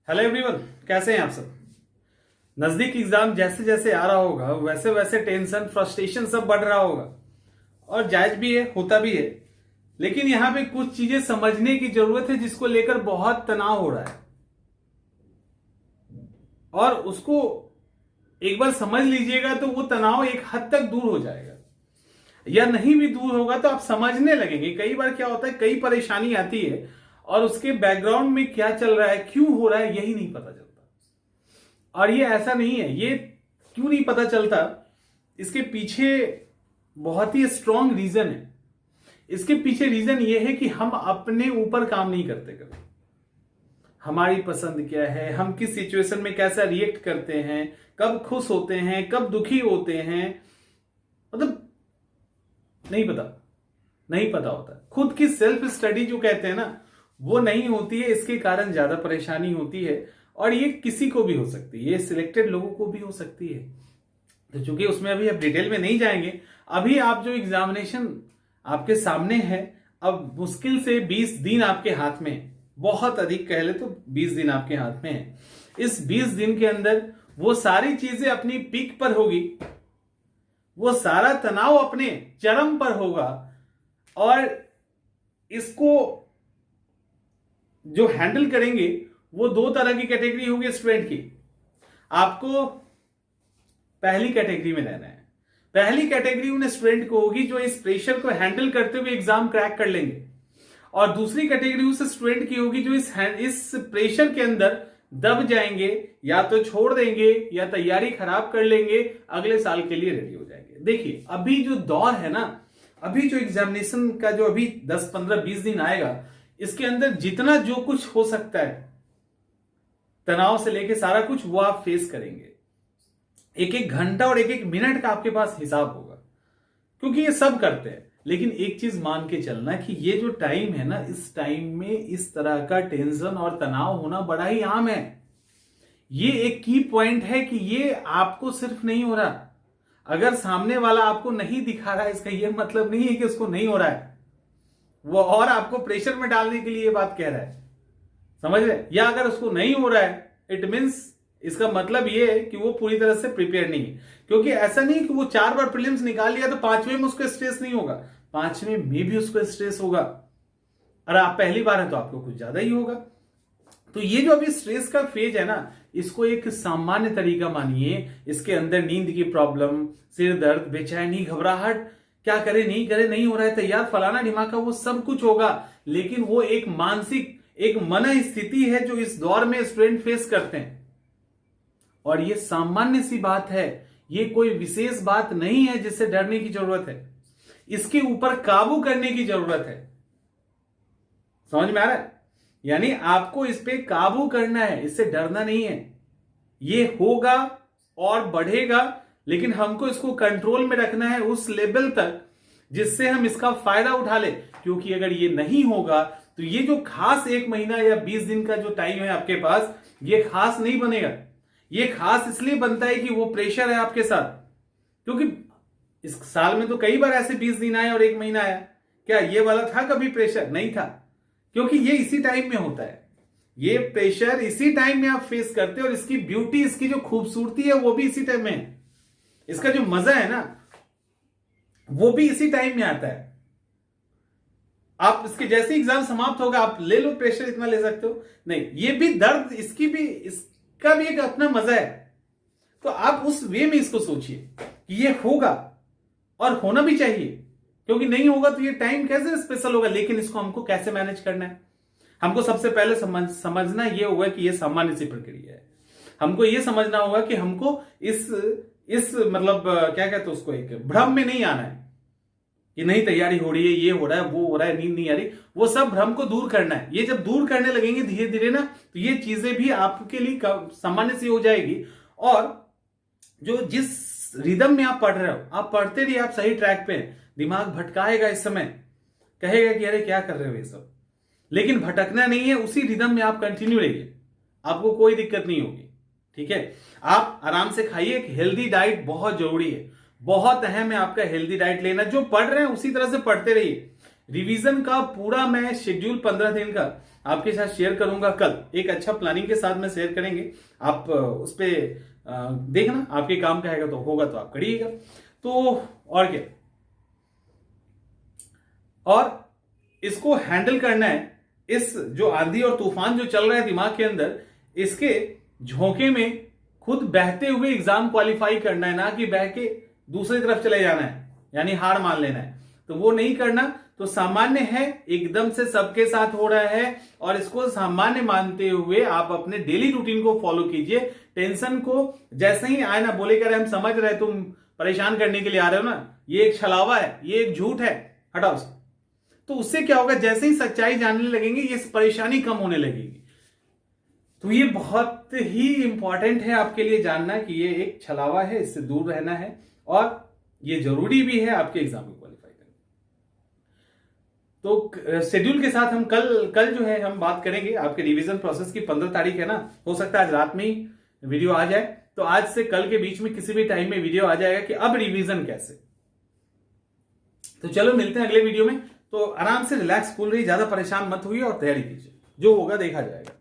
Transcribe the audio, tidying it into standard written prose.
Hello everyone, कैसे हैं आप सब। नजदीक एग्जाम जैसे जैसे आ रहा होगा वैसे वैसे टेंशन फ्रस्ट्रेशन सब बढ़ रहा होगा और जायज भी है, होता भी है। लेकिन यहां पे कुछ चीजें समझने की जरूरत है जिसको लेकर बहुत तनाव हो रहा है और उसको एक बार समझ लीजिएगा तो वो तनाव एक हद तक दूर हो जाएगा, या नहीं भी दूर होगा तो आप समझने लगेंगे। कई बार क्या होता है, कई परेशानी आती है और उसके बैकग्राउंड में क्या चल रहा है, क्यों हो रहा है, यही नहीं पता चलता। और ये ऐसा नहीं है, ये क्यों नहीं पता चलता, इसके पीछे बहुत ही स्ट्रांग रीजन है। इसके पीछे रीजन ये है कि हम अपने ऊपर काम नहीं करते कभी। हमारी पसंद क्या है, हम किस सिचुएशन में कैसा रिएक्ट करते हैं, कब खुश होते हैं, कब दुखी होते हैं, मतलब नहीं पता होता। खुद की सेल्फ स्टडी जो कहते हैं ना, वो नहीं होती है। इसके कारण ज्यादा परेशानी होती है और ये किसी को भी हो सकती है, ये सिलेक्टेड लोगों को भी हो सकती है। तो चूंकि उसमें अभी आप डिटेल में नहीं जाएंगे, अभी आप जो एग्जामिनेशन आपके सामने है, अब मुश्किल से 20 दिन आपके हाथ में है, बहुत अधिक कह ले तो 20 दिन आपके हाथ में है। इस 20 दिन के अंदर वो सारी चीजें अपनी पीक पर होगी, वो सारा तनाव अपने चरम पर होगा और इसको जो हैंडल करेंगे वो दो तरह की कैटेगरी होगी स्टूडेंट की। आपको पहली कैटेगरी में रहना है। पहली कैटेगरी उन स्टूडेंट को होगी जो इस प्रेशर को हैंडल करते हुए एग्जाम क्रैक कर लेंगे, और दूसरी कैटेगरी उस स्टूडेंट की होगी जो इस प्रेशर के अंदर दब जाएंगे, या तो छोड़ देंगे या तैयारी खराब कर लेंगे, अगले साल के लिए रेडी हो जाएंगे। देखिए अभी जो दौर है ना, अभी जो एग्जामिनेशन का जो अभी 10, 15, 20 दिन आएगा, इसके अंदर जितना जो कुछ हो सकता है, तनाव से लेके सारा कुछ, वो आप फेस करेंगे। एक एक घंटा और एक एक मिनट का आपके पास हिसाब होगा, क्योंकि ये सब करते हैं। लेकिन एक चीज मान के चलना कि ये जो टाइम है ना, इस टाइम में इस तरह का टेंशन और तनाव होना बड़ा ही आम है। ये एक की पॉइंट है कि ये आपको सिर्फ नहीं हो रहा। अगर सामने वाला आपको नहीं दिखा रहा है, इसका ये मतलब नहीं है कि उसको नहीं हो रहा है, वो और आपको प्रेशर में डालने के लिए ये बात कह रहा है, समझ रहे। या अगर उसको नहीं हो रहा है, इट मीन्स इसका मतलब ये है कि वो पूरी तरह से प्रिपेयर नहीं है। क्योंकि ऐसा नहीं कि वो 4 बार प्रीलिम्स निकाल लिया तो 5वें में उसको स्ट्रेस नहीं होगा, 5वें में भी उसको स्ट्रेस होगा। और आप पहली बार है तो आपको कुछ ज्यादा ही होगा। तो ये जो अभी स्ट्रेस का फेज है ना, इसको एक सामान्य तरीका मानिए। इसके अंदर नींद की प्रॉब्लम, सिर दर्द, बेचैनी, घबराहट, क्या करे नहीं करे, नहीं हो रहा है तैयार, फलाना ढिमाका, वो सब कुछ होगा। लेकिन वो एक मानसिक, एक मन स्थिति है जो इस दौर में स्टूडेंट फेस करते हैं, और ये सामान्य सी बात है। ये कोई विशेष बात नहीं है जिससे डरने की जरूरत है। इसके ऊपर काबू करने की जरूरत है। समझ में आ रहा है? यानी आपको इस पे काबू करना है, इससे डरना नहीं है। ये होगा और बढ़ेगा, लेकिन हमको इसको कंट्रोल में रखना है उस लेवल तक जिससे हम इसका फायदा उठा ले। क्योंकि अगर ये नहीं होगा तो ये जो खास 1 महीना या 20 दिन का जो टाइम है आपके पास, ये खास नहीं बनेगा। ये खास इसलिए बनता है कि वो प्रेशर है आपके साथ। क्योंकि इस साल में तो कई बार ऐसे 20 दिन आए और 1 महीना आया, क्या ये वाला था कभी प्रेशर? नहीं था। क्योंकि ये इसी टाइम में होता है, ये प्रेशर इसी टाइम में आप फेस करते हैं, और इसकी ब्यूटी, इसकी जो खूबसूरती है वो भी इसी टाइम में है। इसका जो मजा है ना, वो भी इसी टाइम में आता है। आप इसके जैसे एग्जाम समाप्त होगा, आप ले लो प्रेशर, इतना ले सकते हो नहीं, ये भी दर्द, इसका भी एक अपना मजा है। तो आप उस वे में इसको सोचिए कि ये होगा और होना भी चाहिए, क्योंकि नहीं होगा तो ये टाइम कैसे स्पेशल होगा। लेकिन इसको हमको कैसे मैनेज करना है, हमको सबसे पहले समझना ये होगा कि ये सामान्य सी प्रक्रिया है। हमको ये समझना होगा कि हमको इस मतलब क्या कहते हैं उसको, एक भ्रम में नहीं आना है कि नहीं तैयारी हो रही है, ये हो रहा है, वो हो रहा है, नींद नहीं आ रही। वो सब भ्रम को दूर करना है। ये जब दूर करने लगेंगे धीरे धीरे ना, तो ये चीजें भी आपके लिए सामान्य सी हो जाएगी। और जो जिस रिदम में आप पढ़ रहे हो, आप पढ़ते रहिए, आप सही ट्रैक पे हैं। दिमाग भटकाएगा इस समय, कहेगा कि अरे क्या कर रहे हो ये सब, लेकिन भटकना नहीं है। उसी रिदम में आप कंटिन्यू रहिए, आपको कोई दिक्कत नहीं होगी। ठीक है, आप आराम से खाइए। एक हेल्दी डाइट बहुत जरूरी है, बहुत अहम है आपका हेल्दी डाइट लेना। जो पढ़ रहे हैं उसी तरह से पढ़ते रहिए। रिवीजन का पूरा मैं शेड्यूल 15 दिन का आपके साथ शेयर करूंगा कल, एक अच्छा प्लानिंग के साथ में शेयर करेंगे। आप उस पर देखना, आपके काम का है तो होगा तो आप करिएगा। तो और क्या, और इसको हैंडल करना है। इस जो आंधी और तूफान जो चल रहा है दिमाग के अंदर, इसके झोंके में खुद बहते हुए एग्जाम क्वालिफाई करना है, ना कि बह के दूसरी तरफ चले जाना है, यानी हार मान लेना है। तो वो नहीं करना। तो सामान्य है, एकदम से सबके साथ हो रहा है, और इसको सामान्य मानते हुए आप अपने डेली रूटीन को फॉलो कीजिए। टेंशन को जैसे ही आए ना, बोले कर हम समझ रहे तुम परेशान करने के लिए आ रहे हो ना, ये एक छलावा है, ये एक झूठ है, हटाओ उसको। तो उससे क्या होगा, जैसे ही सच्चाई जानने लगेंगे ये परेशानी कम होने लगेगी। तो ये बहुत ही इंपॉर्टेंट है आपके लिए जानना कि ये एक छलावा है, इससे दूर रहना है, और ये जरूरी भी है आपके एग्जाम में क्वालिफाई करना। तो शेड्यूल के साथ हम कल जो है हम बात करेंगे आपके रिवीजन प्रोसेस की। 15 तारीख है ना, हो सकता है आज रात में ही वीडियो आ जाए, तो आज से कल के बीच में किसी भी टाइम में वीडियो आ जाएगा कि अब रिवीजन कैसे। तो चलो मिलते हैं अगले वीडियो में। तो आराम से रिलैक्स, कूल रही, ज्यादा परेशान मत हुई और तैयारी कीजिए, जो होगा देखा जाएगा।